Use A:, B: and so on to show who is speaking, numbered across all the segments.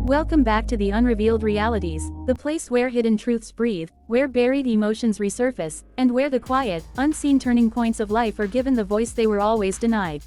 A: Welcome back to the Unrevealed Realities, the place where hidden truths breathe, where buried emotions resurface, and where the quiet, unseen turning points of life are given the voice they were always denied.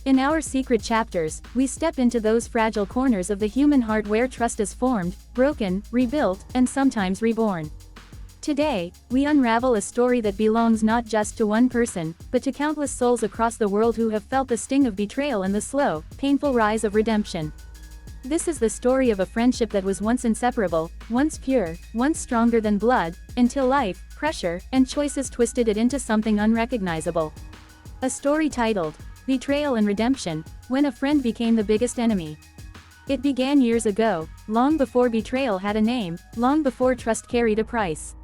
A: In our secret chapters, we step into those fragile corners of the human heart where trust is formed, broken, rebuilt, and sometimes reborn. Today, we unravel a story that belongs not just to one person, but to countless souls across the world who have felt the sting of betrayal and the slow, painful rise of redemption. This is the story of a friendship that was once inseparable, once pure, once stronger than blood, until life, pressure, and choices twisted it into something unrecognizable. A story titled, Betrayal and Redemption, When a Friend Became the Biggest Enemy. It began years ago, long before betrayal had a name, long before trust carried a price.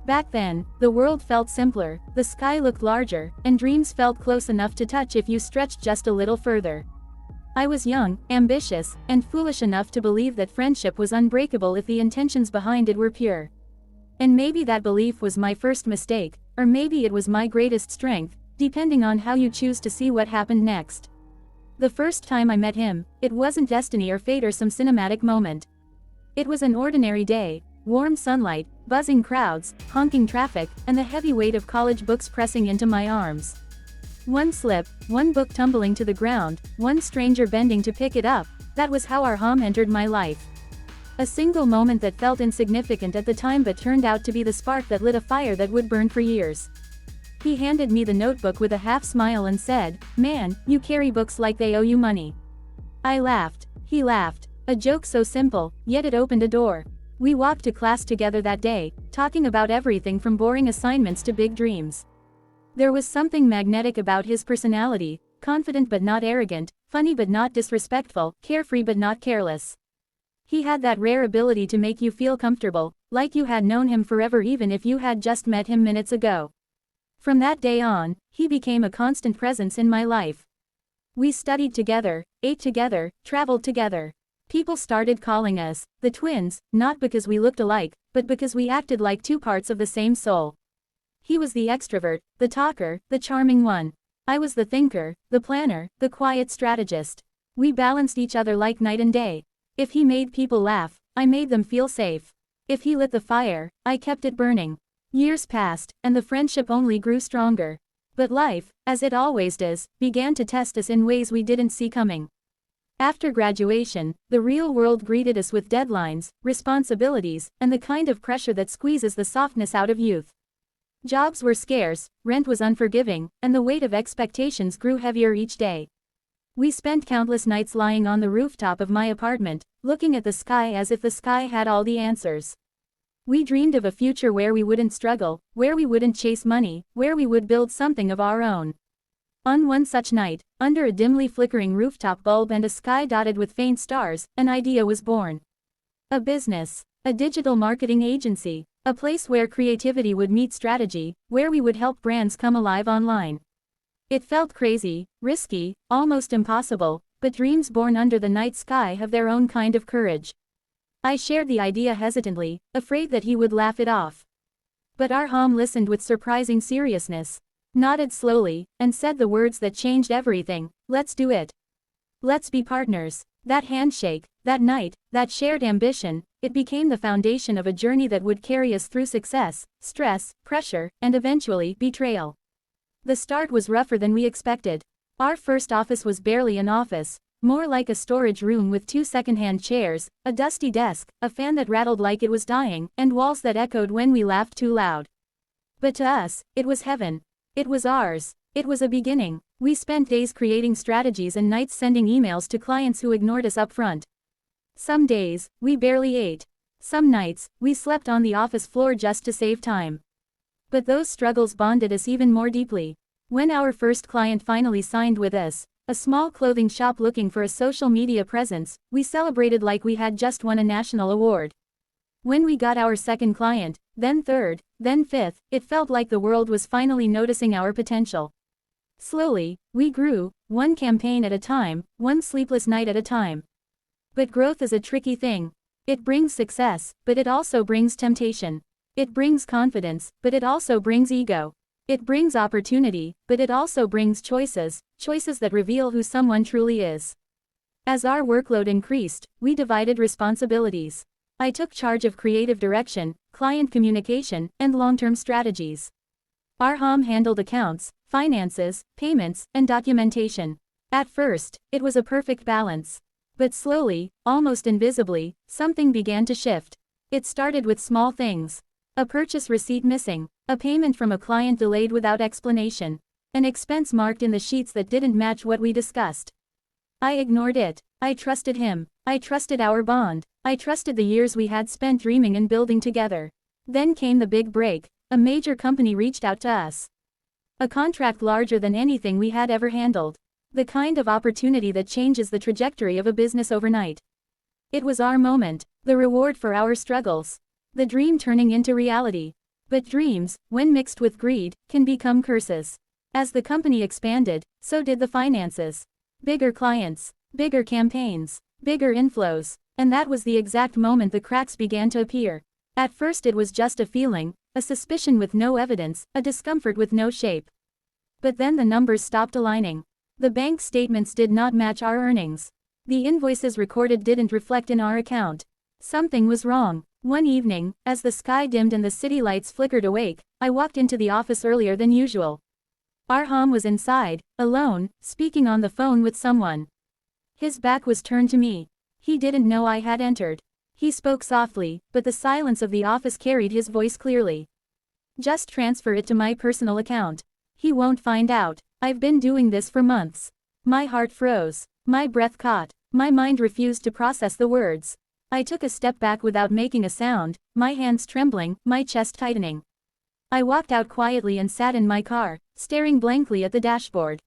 A: Back then, the world felt simpler, the sky looked larger, and dreams felt close enough to touch if you stretched just a little further. I was young, ambitious, and foolish enough to believe that friendship was unbreakable if the intentions behind it were pure. And maybe that belief was my first mistake, or maybe it was my greatest strength, depending on how you choose to see what happened next. The first time I met him, it wasn't destiny or fate or some cinematic moment. It was an ordinary day, warm sunlight, buzzing crowds, honking traffic, and the heavy weight of college books pressing into my arms. One slip, one book tumbling to the ground, one stranger bending to pick it up, that was how our home entered my life. A single moment that felt insignificant at the time but turned out to be the spark that lit a fire that would burn for years. He handed me the notebook with a half smile and said, "Man, you carry books like they owe you money." I laughed. He laughed. A joke so simple, yet it opened a door. We walked to class together that day, talking about everything from boring assignments to big dreams. There was something magnetic about his personality, confident but not arrogant, funny but not disrespectful, carefree but not careless. He had that rare ability to make you feel comfortable, like you had known him forever even if you had just met him minutes ago. From that day on, he became a constant presence in my life. We studied together, ate together, traveled together. People started calling us the twins, not because we looked alike, but because we acted like two parts of the same soul. He was the extrovert, the talker, the charming one. I was the thinker, the planner, the quiet strategist. We balanced each other like night and day. If he made people laugh, I made them feel safe. If he lit the fire, I kept it burning. Years passed, and the friendship only grew stronger. But life, as it always does, began to test us in ways we didn't see coming. After graduation, the real world greeted us with deadlines, responsibilities, and the kind of pressure that squeezes the softness out of youth. Jobs were scarce, rent was unforgiving, and the weight of expectations grew heavier each day. We spent countless nights lying on the rooftop of my apartment, looking at the sky as if the sky had all the answers. We dreamed of a future where we wouldn't struggle, where we wouldn't chase money, where we would build something of our own. On one such night, under a dimly flickering rooftop bulb and a sky dotted with faint stars, an idea was born. A business. A digital marketing agency. A place where creativity would meet strategy, where we would help brands come alive online. It felt crazy, risky, almost impossible, but dreams born under the night sky have their own kind of courage. I shared the idea hesitantly, afraid that he would laugh it off. But our home listened with surprising seriousness, nodded slowly, and said the words that changed everything: "Let's do it. Let's be partners." That handshake, that night, that shared ambition, it became the foundation of a journey that would carry us through success, stress, pressure, and eventually, betrayal. The start was rougher than we expected. Our first office was barely an office, more like a storage room with two secondhand chairs, a dusty desk, a fan that rattled like it was dying, and walls that echoed when we laughed too loud. But to us, it was heaven. It was ours. It was a beginning. We spent days creating strategies and nights sending emails to clients who ignored us up front. Some days, we barely ate. Some nights, we slept on the office floor just to save time. But those struggles bonded us even more deeply. When our first client finally signed with us, a small clothing shop looking for a social media presence, we celebrated like we had just won a national award. When we got our second client, then third, then fifth, it felt like the world was finally noticing our potential. Slowly, we grew, one campaign at a time, one sleepless night at a time. But growth is a tricky thing. It brings success, but it also brings temptation. It brings confidence, but it also brings ego. It brings opportunity, but it also brings choices, choices that reveal who someone truly is. As our workload increased, we divided responsibilities. I took charge of creative direction, client communication, and long-term strategies. Arham handled accounts, finances, payments, and documentation. At first, it was a perfect balance. But slowly, almost invisibly, something began to shift. It started with small things. A purchase receipt missing, a payment from a client delayed without explanation, an expense marked in the sheets that didn't match what we discussed. I ignored it. I trusted him. I trusted our bond. I trusted the years we had spent dreaming and building together. Then came the big break. A major company reached out to us. A contract larger than anything we had ever handled. The kind of opportunity that changes the trajectory of a business overnight. It was our moment, the reward for our struggles. The dream turning into reality. But dreams, when mixed with greed, can become curses. As the company expanded, so did the finances. Bigger clients, bigger campaigns, bigger inflows, and that was the exact moment the cracks began to appear. At first it was just a feeling, a suspicion with no evidence, a discomfort with no shape. But then the numbers stopped aligning. The bank statements did not match our earnings. The invoices recorded didn't reflect in our account. Something was wrong. One evening, as the sky dimmed and the city lights flickered awake, I walked into the office earlier than usual. Arham was inside, alone, speaking on the phone with someone. His back was turned to me. He didn't know I had entered. He spoke softly, but the silence of the office carried his voice clearly. Just transfer it to my personal account. He won't find out. I've been doing this for months. My heart froze. My breath caught. My mind refused to process the words. I took a step back without making a sound, my hands trembling, my chest tightening. I walked out quietly and sat in my car, staring blankly at the dashboard.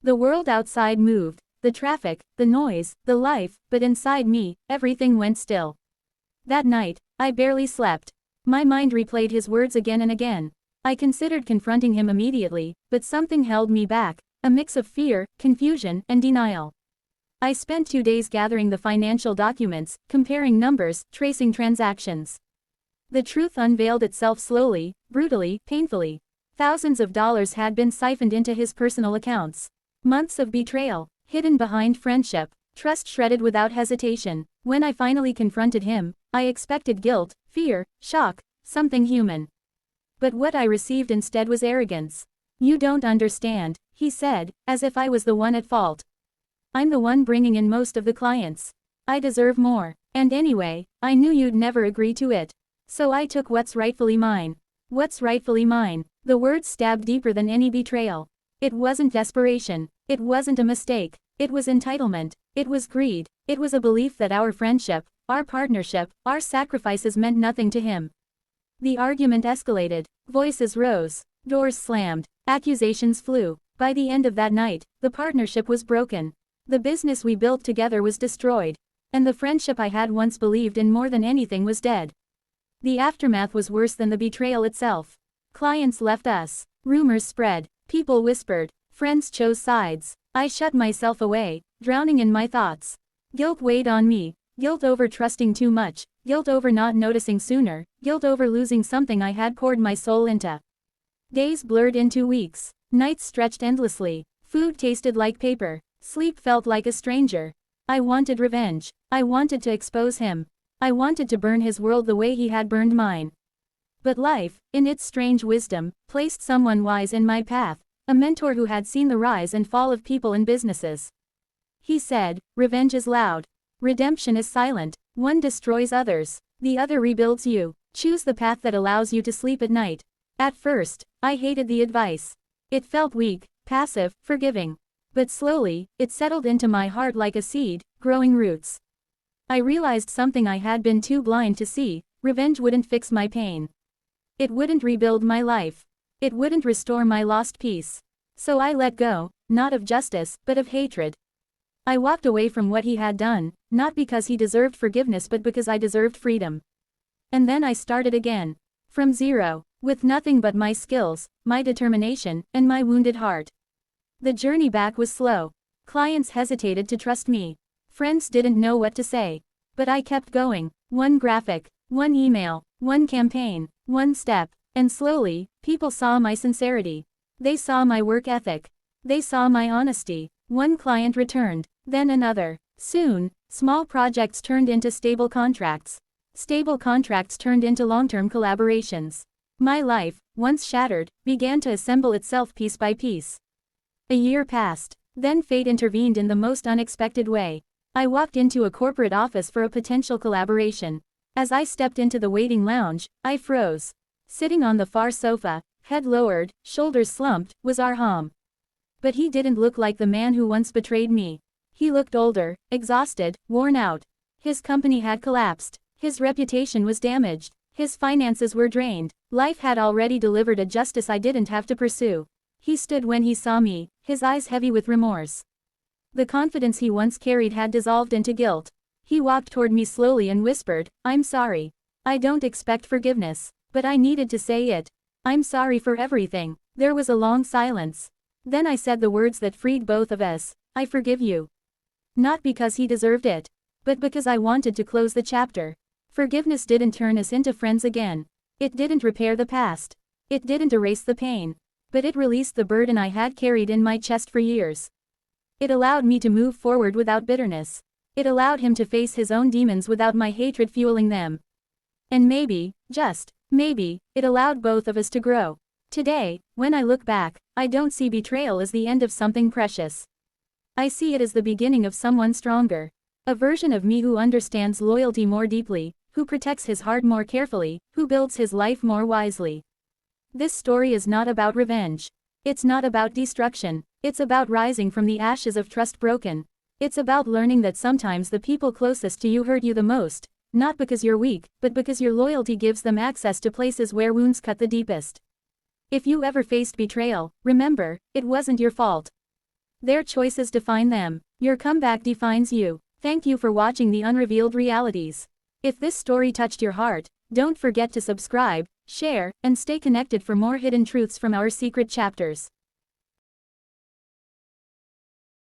A: The world outside moved, the traffic, the noise, the life, but inside me, everything went still. That night, I barely slept. My mind replayed his words again and again. I considered confronting him immediately, but something held me back, a mix of fear, confusion, and denial. I spent 2 days gathering the financial documents, comparing numbers, tracing transactions. The truth unveiled itself slowly, brutally, painfully. Thousands of dollars had been siphoned into his personal accounts. Months of betrayal, hidden behind friendship, trust shredded without hesitation. When I finally confronted him, I expected guilt, fear, shock, something human. But what I received instead was arrogance. "You don't understand," he said, as if I was the one at fault. "I'm the one bringing in most of the clients. I deserve more. And anyway, I knew you'd never agree to it. So I took what's rightfully mine." What's rightfully mine? The words stabbed deeper than any betrayal. It wasn't desperation. It wasn't a mistake. It was entitlement. It was greed. It was a belief that our friendship, our partnership, our sacrifices meant nothing to him. The argument escalated. Voices rose. Doors slammed. Accusations flew. By the end of that night, the partnership was broken. The business we built together was destroyed. And the friendship I had once believed in more than anything was dead. The aftermath was worse than the betrayal itself. Clients left us. Rumors spread. People whispered. Friends chose sides. I shut myself away, drowning in my thoughts. Guilt weighed on me. Guilt over trusting too much. Guilt over not noticing sooner. Guilt over losing something I had poured my soul into. Days blurred into weeks. Nights stretched endlessly. Food tasted like paper. Sleep felt like a stranger. I wanted revenge. I wanted to expose him. I wanted to burn his world the way he had burned mine. But life, in its strange wisdom, placed someone wise in my path, a mentor who had seen the rise and fall of people and businesses. He said, "Revenge is loud. Redemption is silent. One destroys others. The other rebuilds you. Choose the path that allows you to sleep at night." At first, I hated the advice. It felt weak, passive, forgiving. But slowly, it settled into my heart like a seed, growing roots. I realized something I had been too blind to see: revenge wouldn't fix my pain. It wouldn't rebuild my life. It wouldn't restore my lost peace. So I let go, not of justice, but of hatred. I walked away from what he had done, not because he deserved forgiveness but because I deserved freedom. And then I started again. From zero, with nothing but my skills, my determination, and my wounded heart. The journey back was slow. Clients hesitated to trust me. Friends didn't know what to say. But I kept going. One graphic, one email, one campaign, one step. And slowly, people saw my sincerity. They saw my work ethic. They saw my honesty. One client returned, then another. Soon, small projects turned into stable contracts. Stable contracts turned into long-term collaborations. My life, once shattered, began to assemble itself piece by piece. A year passed. Then fate intervened in the most unexpected way. I walked into a corporate office for a potential collaboration. As I stepped into the waiting lounge, I froze. Sitting on the far sofa, head lowered, shoulders slumped, was Arham. But he didn't look like the man who once betrayed me. He looked older, exhausted, worn out. His company had collapsed. His reputation was damaged. His finances were drained. Life had already delivered a justice I didn't have to pursue. He stood when he saw me, his eyes heavy with remorse. The confidence he once carried had dissolved into guilt. He walked toward me slowly and whispered, "I'm sorry. I don't expect forgiveness. But I needed to say it. I'm sorry for everything." There was a long silence. Then I said the words that freed both of us, "I forgive you." Not because he deserved it, but because I wanted to close the chapter. Forgiveness didn't turn us into friends again. It didn't repair the past. It didn't erase the pain. But it released the burden I had carried in my chest for years. It allowed me to move forward without bitterness. It allowed him to face his own demons without my hatred fueling them. And maybe, just maybe, it allowed both of us to grow. Today, when I look back, I don't see betrayal as the end of something precious. I see it as the beginning of someone stronger. A version of me who understands loyalty more deeply, who protects his heart more carefully, who builds his life more wisely. This story is not about revenge. It's not about destruction. It's about rising from the ashes of trust broken. It's about learning that sometimes the people closest to you hurt you the most, not because you're weak, but because your loyalty gives them access to places where wounds cut the deepest. If you ever faced betrayal, remember, it wasn't your fault. Their choices define them. Your comeback defines you. Thank you for watching The Unrevealed Realities. If this story touched your heart, don't forget to subscribe, share, and stay connected for more hidden truths from our secret chapters.